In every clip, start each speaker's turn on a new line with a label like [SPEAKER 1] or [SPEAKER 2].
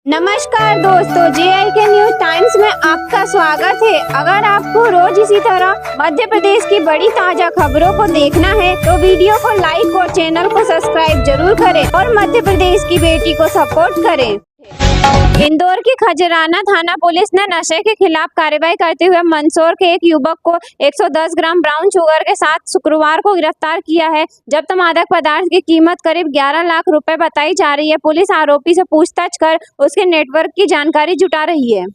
[SPEAKER 1] नमस्कार दोस्तों, JIK news times में आपका स्वागत है। अगर आपको रोज इसी तरह मध्य प्रदेश की बड़ी ताजा खबरों को देखना है तो वीडियो को लाइक और चैनल को सब्सक्राइब जरूर करें और मध्य प्रदेश की बेटी को सपोर्ट करें। इंदौर की खजराना थाना पुलिस ने नशे के खिलाफ कार्रवाई करते हुए मंदसौर के एक युवक को 110 ग्राम ब्राउन शुगर के साथ शुक्रवार को गिरफ्तार किया है। जब्त मादक पदार्थ की कीमत करीब 11 लाख रुपए बताई जा रही है। पुलिस आरोपी से पूछताछ कर उसके नेटवर्क की जानकारी जुटा रही है।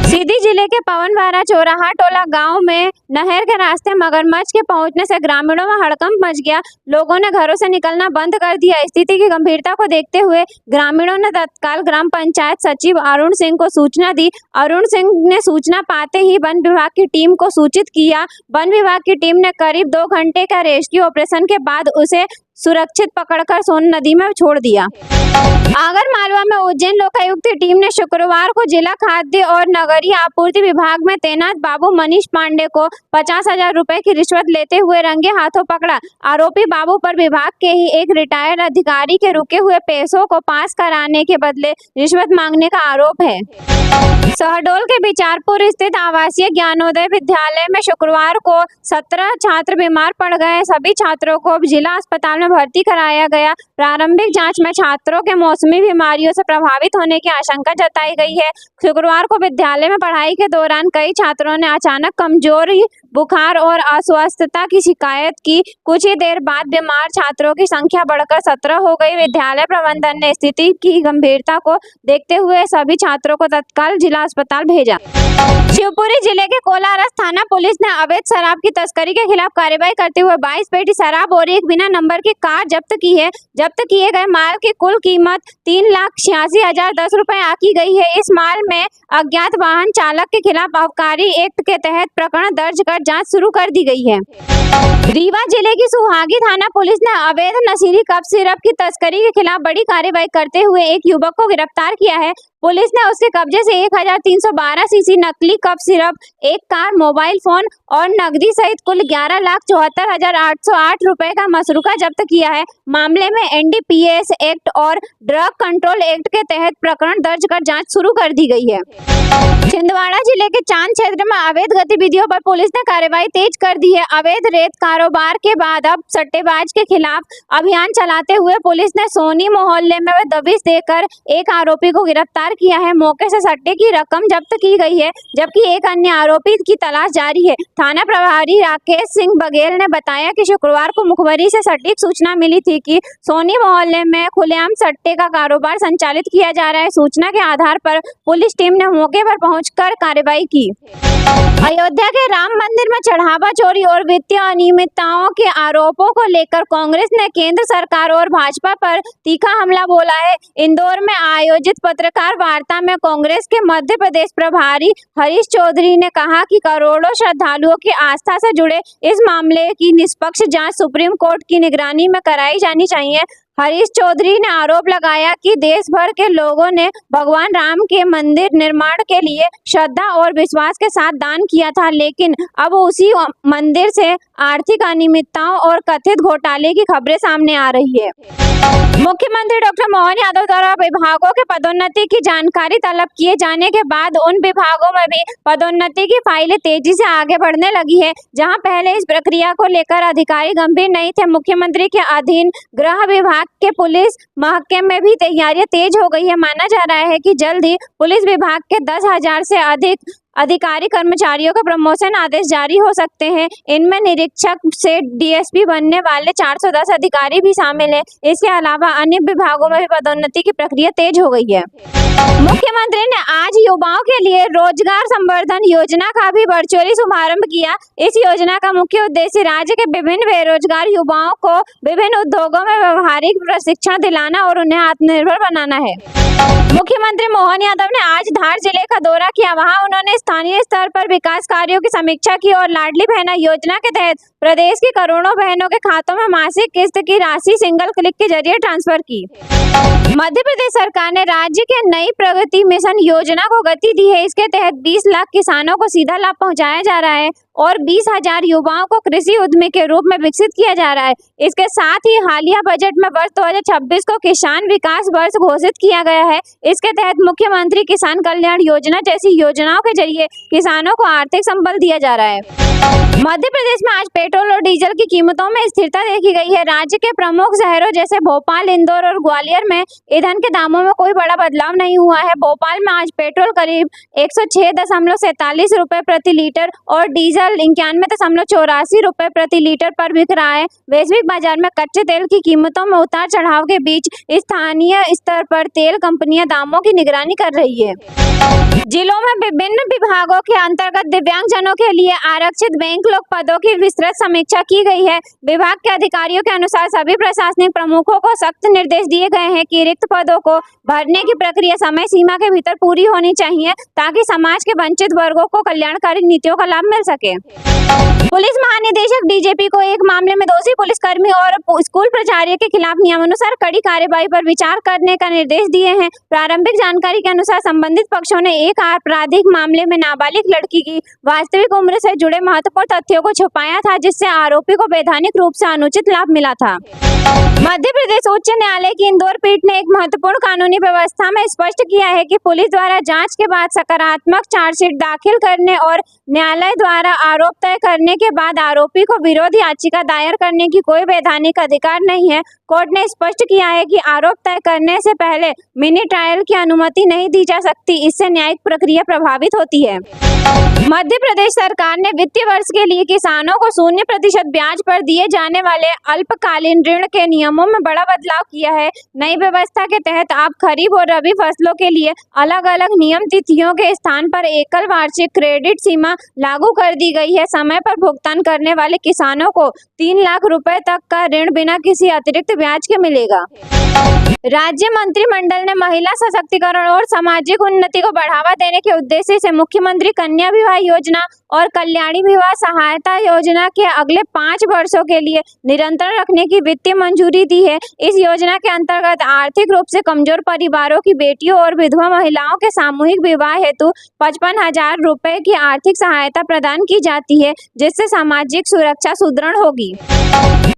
[SPEAKER 1] सीधी जिले के पवनबारा चौराहा टोला गांव में नहर के रास्ते मगरमच्छ के पहुंचने से ग्रामीणों में हड़कंप मच गया। लोगों ने घरों से निकलना बंद कर दिया। स्थिति की गंभीरता को देखते हुए ग्रामीणों ने तत्काल ग्राम पंचायत सचिव अरुण सिंह को सूचना दी। अरुण सिंह ने सूचना पाते ही वन विभाग की टीम को सूचित किया। वन विभाग की टीम ने करीब 2 घंटे का रेस्क्यू ऑपरेशन के बाद उसे सुरक्षित पकड़कर सोन नदी में छोड़ दिया। आगर मालवा में उज्जैन लोकायुक्त टीम ने शुक्रवार को जिला खाद्य और नगरीय आपूर्ति विभाग में तैनात बाबू मनीष पांडे को 50,000 रुपए की रिश्वत लेते हुए रंगे हाथों पकड़ा। आरोपी बाबू पर विभाग के ही एक रिटायर्ड अधिकारी के रुके हुए पैसों को पास कराने के बदले रिश्वत मांगने का आरोप है। शहडोल के बिचारपुर स्थित आवासीय ज्ञानोदय विद्यालय में शुक्रवार को 17 छात्र बीमार पड़ गए। सभी छात्रों को जिला अस्पताल में भर्ती कराया गया। प्रारंभिक जांच में छात्रों के मौसमी बीमारियों से प्रभावित होने की आशंका जताई गई है। शुक्रवार को विद्यालय में पढ़ाई के दौरान कई छात्रों ने अचानक कमजोरी, बुखार और अस्वस्थता की शिकायत की। कुछ ही देर बाद बीमार छात्रों की संख्या बढ़कर 17 हो गई। विद्यालय प्रबंधन ने स्थिति की गंभीरता को देखते हुए सभी छात्रों को तत्काल जिला अस्पताल भेजा। शिवपुरी जिले के कोलारस थाना पुलिस ने अवैध शराब की तस्करी के खिलाफ कार्रवाई करते हुए 22 पेटी शराब और एक बिना नंबर की कार जब्त की है। जब्त किए गए माल की कुल कीमत 3,86,010 रुपए आकी गई है। इस माल में अज्ञात वाहन चालक के खिलाफ आबकारी एक्ट के तहत प्रकरण दर्ज कर जांच शुरू कर दी गई है। रीवा जिले की सुहागी थाना पुलिस ने अवैध नशीली कफ सिरप की तस्करी के खिलाफ बड़ी कार्रवाई करते हुए एक युवक को गिरफ्तार किया है। पुलिस ने उसके कब्जे से 1,312 सीसी नकली कफ सिरप, एक कार, मोबाइल फोन और नकदी सहित कुल 11,74,808 रुपए का मसरूका जब्त किया है। मामले में NDPS एक्ट और ड्रग कंट्रोल एक्ट के तहत प्रकरण दर्ज कर जांच शुरू कर दी गई है। छिंदवाड़ा जिले के चांद क्षेत्र में अवैध गतिविधियों पर पुलिस ने कार्रवाई तेज कर दी है। अवैध रेत कारोबार के बाद अब सट्टेबाज के खिलाफ अभियान चलाते हुए पुलिस ने सोनी मोहल्ले में दबिश देकर एक आरोपी को गिरफ्तार किया है। मौके से सट्टे की रकम जब्त की गई है, जबकि एक अन्य आरोपी की तलाश जारी है। थाना प्रभारी राकेश सिंह बघेल ने बताया कि शुक्रवार को मुखबरी से सटीक सूचना मिली थी कि सोनी मोहल्ले में खुलेआम सट्टे का कारोबार संचालित किया जा रहा है। सूचना के आधार पर पुलिस टीम ने मौके पर पहुंचकर कार्रवाई की। अयोध्या के राम मंदिर में चढ़ावा चोरी और वित्तीय अनियमितताओं के आरोपों को लेकर कांग्रेस ने केंद्र सरकार और भाजपा पर तीखा हमला बोला है। इंदौर में आयोजित पत्रकार वार्ता में कांग्रेस के मध्य प्रदेश प्रभारी हरीश चौधरी ने कहा कि करोड़ों श्रद्धालुओं की आस्था से जुड़े इस मामले की निष्पक्ष जांच सुप्रीम कोर्ट की निगरानी में कराई जानी चाहिए। हरीश चौधरी ने आरोप लगाया कि देश भर के लोगों ने भगवान राम के मंदिर निर्माण के लिए श्रद्धा और विश्वास के साथ दान किया था, लेकिन अब उसी मंदिर से आर्थिक अनियमितताओं और कथित घोटाले की खबरें सामने आ रही है। मुख्यमंत्री डॉक्टर मोहन यादव द्वारा विभागों के पदोन्नति की जानकारी तलब किए जाने के बाद उन विभागों में भी पदोन्नति की फाइलें तेजी से आगे बढ़ने लगी है। जहां पहले इस प्रक्रिया को लेकर अधिकारी गंभीर नहीं थे, मुख्यमंत्री के अधीन गृह विभाग के पुलिस महकमे में भी तैयारियां तेज हो गई है। माना जा रहा है कि जल्द ही पुलिस विभाग के 10,000 से अधिक अधिकारी कर्मचारियों का प्रमोशन आदेश जारी हो सकते हैं। इनमें निरीक्षक से DSP बनने वाले 410 अधिकारी भी शामिल हैं। इसके अलावा अन्य विभागों में भी पदोन्नति की प्रक्रिया तेज हो गई है। मुख्यमंत्री ने आज युवाओं के लिए रोजगार संवर्धन योजना का भी वर्चुअली शुभारंभ किया। इस योजना का मुख्य उद्देश्य राज्य के विभिन्न बेरोजगार युवाओं को विभिन्न उद्योगों में व्यवहारिक प्रशिक्षण दिलाना और उन्हें आत्मनिर्भर बनाना है। मुख्यमंत्री मोहन यादव ने आज धार जिले का दौरा किया। वहां उन्होंने स्थानीय स्तर पर विकास कार्यों की समीक्षा की और लाडली बहना योजना के तहत प्रदेश की करोड़ों बहनों के खातों में मासिक किस्त की राशि सिंगल क्लिक के जरिए ट्रांसफर की। मध्य प्रदेश सरकार ने राज्य के नई प्रगति मिशन योजना को गति दी है। इसके तहत 20 लाख किसानों को सीधा लाभ पहुंचाया जा रहा है। और 20,000 युवाओं को कृषि उद्यमी के रूप में विकसित किया जा रहा है। इसके साथ ही हालिया बजट में वर्ष 2026 को किसान विकास वर्ष घोषित किया गया है। इसके तहत मुख्यमंत्री किसान कल्याण योजना जैसी योजनाओं के जरिए किसानों को आर्थिक संबल दिया जा रहा है। मध्य प्रदेश में आज पेट्रोल और डीजल की कीमतों में स्थिरता देखी गई है। राज्य के प्रमुख शहरों जैसे भोपाल, इंदौर और ग्वालियर में ईंधन के दामों में कोई बड़ा बदलाव नहीं हुआ है। भोपाल में आज पेट्रोल करीब 106.47 रुपए प्रति लीटर और डीजल 91.84 रुपए प्रति लीटर पर बिक रहा है। वैश्विक बाजार में कच्चे तेल की कीमतों में उतार चढ़ाव के बीच स्थानीय स्तर पर तेल कंपनियां दामों की निगरानी कर रही है। जिलों में विभिन्न विभागों के अंतर्गत दिव्यांगजनों के लिए आरक्षित बैंक लोक पदों की विस्तृत समीक्षा की गई है। विभाग के अधिकारियों के अनुसार सभी प्रशासनिक प्रमुखों को सख्त निर्देश दिए गए हैं कि रिक्त पदों को भरने की प्रक्रिया समय सीमा के भीतर पूरी होनी चाहिए ताकि समाज के वंचित वर्गों को कल्याणकारी नीतियों का लाभ मिल सके। पुलिस महानिदेशक डीजीपी को एक मामले में दोषी पुलिसकर्मी और स्कूल प्राचार्य के खिलाफ नियमानुसार कड़ी कार्रवाई पर विचार करने का निर्देश दिए हैं। प्रारंभिक जानकारी के अनुसार संबंधित पक्षों ने एक आपराधिक मामले में नाबालिग लड़की की वास्तविक उम्र से जुड़े महत्वपूर्ण तथ्यों को छुपाया था, जिससे आरोपी को वैधानिक रूप से अनुचित लाभ मिला था। मध्य प्रदेश उच्च न्यायालय की इंदौर पीठ ने एक महत्वपूर्ण कानूनी व्यवस्था में स्पष्ट किया है कि पुलिस द्वारा जांच के बाद सकारात्मक चार्जशीट दाखिल करने और न्यायालय द्वारा आरोप तय करने के बाद आरोपी को विरोध याचिका दायर करने की कोई वैधानिक अधिकार नहीं है। कोर्ट ने स्पष्ट किया है कि आरोप तय करने से पहले मिनी ट्रायल की अनुमति नहीं दी जा सकती, इससे न्यायिक प्रक्रिया प्रभावित होती है। मध्य प्रदेश सरकार ने वित्तीय वर्ष के लिए किसानों को 0% ब्याज पर दिए जाने वाले अल्पकालीन ऋण के नियमों में बड़ा बदलाव किया है। नई व्यवस्था के तहत अब खरीफ और रबी फसलों के लिए अलग अलग नियम तिथियों के स्थान पर एकल वार्षिक क्रेडिट सीमा लागू कर दी गई है। समय पर भुगतान करने वाले किसानों को 3 लाख रुपए तक का ऋण बिना किसी अतिरिक्त ब्याज के मिलेगा। राज्य मंत्रिमंडल ने महिला सशक्तिकरण और सामाजिक उन्नति को बढ़ावा देने के उद्देश्य से मुख्यमंत्री कन्या विवाह योजना और कल्याणी विवाह सहायता योजना के अगले 5 वर्षों के लिए निरंतर रखने की वित्तीय मंजूरी दी है। इस योजना के अंतर्गत आर्थिक रूप से कमजोर परिवारों की बेटियों और विधवा महिलाओं के सामूहिक विवाह हेतु 55,000 रुपए की आर्थिक सहायता प्रदान की जाती है, जिससे सामाजिक सुरक्षा सुदृढ़ होगी।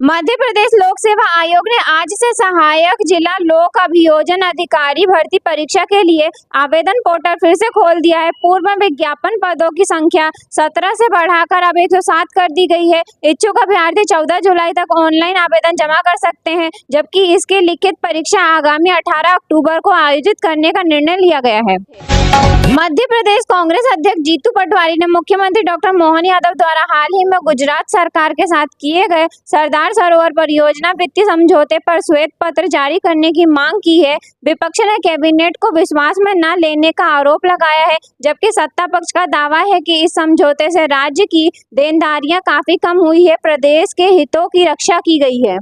[SPEAKER 1] मध्य प्रदेश लोक सेवा आयोग ने आज से सहायक जिला लोक अभियोजन अधिकारी भर्ती परीक्षा के लिए आवेदन पोर्टल फिर से खोल दिया है। पूर्व में विज्ञापन पदों की संख्या 17 से बढ़ाकर अब 107 कर दी गई है। इच्छुक अभ्यर्थी 14 जुलाई तक ऑनलाइन आवेदन जमा कर सकते हैं, जबकि इसकी लिखित परीक्षा आगामी 18 अक्टूबर को आयोजित करने का निर्णय लिया गया है। मध्य प्रदेश कांग्रेस अध्यक्ष जीतू पटवारी ने मुख्यमंत्री डॉक्टर मोहन यादव द्वारा हाल ही में गुजरात सरकार के साथ किए गए सरदार सरोवर परियोजना वित्तीय समझौते पर श्वेत पत्र जारी करने की मांग की है। विपक्ष ने कैबिनेट को विश्वास में न लेने का आरोप लगाया है, जबकि सत्ता पक्ष का दावा है कि इस समझौते से राज्य की देनदारियां काफी कम हुई है, प्रदेश के हितों की रक्षा की गई है।